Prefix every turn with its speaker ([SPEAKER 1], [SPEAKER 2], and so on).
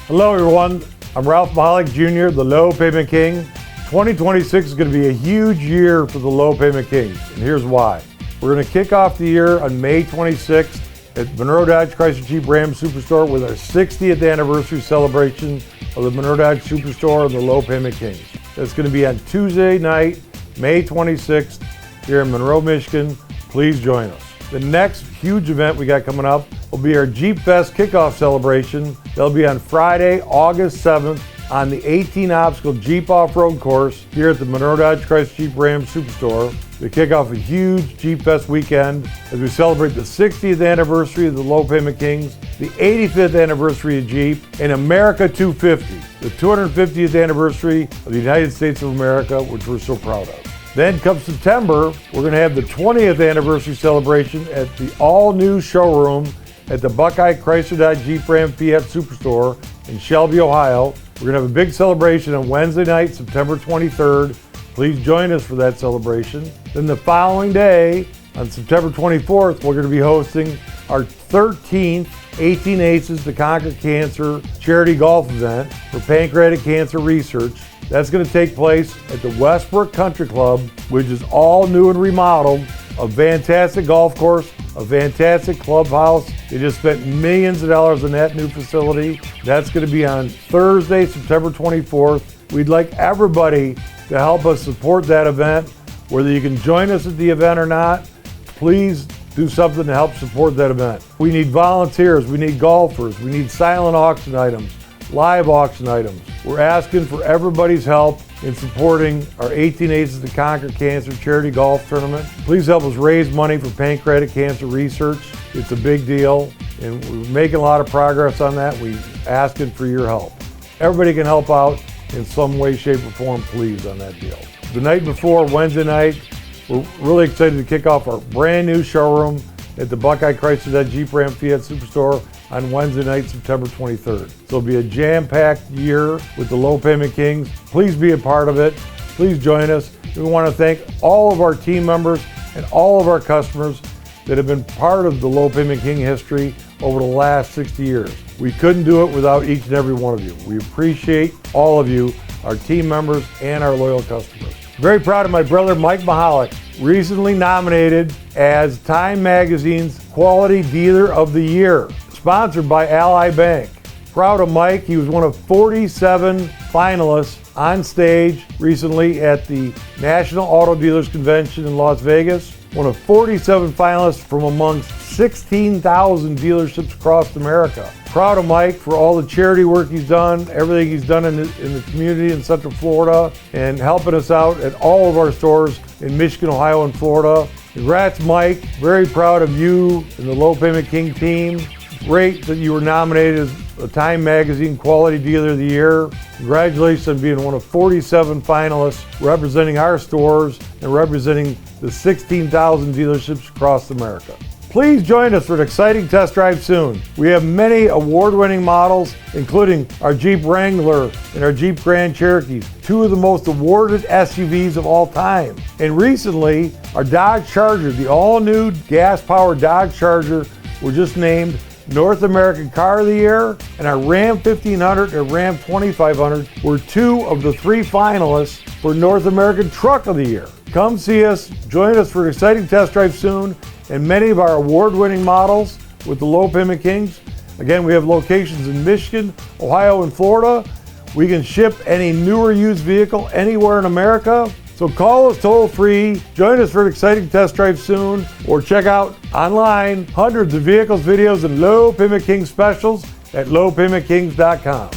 [SPEAKER 1] Hello everyone, I'm Ralph Mahalik Jr., the Low Payment King. 2026 is going to be a huge year for the Low Payment Kings, and here's why. We're going to kick off the year on May 26th at Monroe Dodge Chrysler Jeep Ram Superstore with our 60th anniversary celebration of the Monroe Dodge Superstore and the Low Payment Kings. That's going to be on Tuesday night, May 26th, here in Monroe, Michigan. Please join us. The next huge event we got coming up will be our Jeep Fest kickoff celebration. That'll be on Friday, August 7th on the 18 obstacle Jeep off-road course here at the Monroe Dodge Chrysler Jeep Ram Superstore. We kick off a huge Jeep Fest weekend as we celebrate the 60th anniversary of the Low Payment Kings, the 85th anniversary of Jeep, and America 250, the 250th anniversary of the United States of America, which we're so proud of. Then come September, we're going to have the 20th anniversary celebration at the all-new showroom at the Buckeye Chrysler Dodge Jeep Ram Fiat Superstore in Shelby, Ohio. We're going to have a big celebration on Wednesday night, September 23rd. Please join us for that celebration. Then the following day, on September 24th, we're going to be hosting our 13th 18 Aces to Conquer Cancer charity golf event for pancreatic cancer research. That's going to take place at the Westbrook Country Club, which is all new and remodeled, a fantastic golf course, a fantastic clubhouse. They just spent millions of dollars on that new facility. That's going to be on Thursday, September 24th. We'd like everybody to help us support that event. Whether you can join us at the event or not, please do something to help support that event. We need volunteers, we need golfers, we need silent auction items, live auction items. We're asking for everybody's help in supporting our 18 Aces to Conquer Cancer charity golf tournament. Please help us raise money for pancreatic cancer research. It's a big deal, and we're making a lot of progress on that. We're asking for your help. Everybody can help out in some way, shape, or form, please, on that deal. The night before, Wednesday night, we're really excited to kick off our brand new showroom at the Buckeye Chrysler Dodge Jeep Ram Fiat Superstore on Wednesday night, September 23rd. So it'll be a jam-packed year with the Low Payment Kings. Please be a part of it. Please join us. We want to thank all of our team members and all of our customers that have been part of the Low Payment King history over the last 60 years. We couldn't do it without each and every one of you. We appreciate all of you, our team members and our loyal customers. Very proud of my brother Mike Mahalik, recently nominated as Time Magazine's Quality Dealer of the Year, sponsored by Ally Bank. Proud of Mike. He was one of 47 finalists on stage recently at the National Auto Dealers Convention in Las Vegas. One of 47 finalists from amongst 16,000 dealerships across America. Proud of Mike for all the charity work he's done, everything he's done in the community in Central Florida, and helping us out at all of our stores in Michigan, Ohio, and Florida. Congrats, Mike. Very proud of you and the Low Payment King team. Great that you were nominated as a Time Magazine Quality Dealer of the Year. Congratulations on being one of 47 finalists representing our stores and representing the 16,000 dealerships across America. Please join us for an exciting test drive soon. We have many award-winning models, including our Jeep Wrangler and our Jeep Grand Cherokees, two of the most awarded SUVs of all time. And recently, our Dodge Charger, the all-new gas-powered Dodge Charger, was just named North American Car of the Year, and our Ram 1500 and Ram 2500 were two of the three finalists for North American Truck of the Year. Come see us, join us for an exciting test drive soon, and many of our award-winning models with the Low Payment Kings. Again, we have locations in Michigan, Ohio, and Florida. We can ship any new or used vehicle anywhere in America. So call us toll free, join us for an exciting test drive soon, or check out online hundreds of vehicles, videos, and Low Payment King specials at lowpaymentkings.com.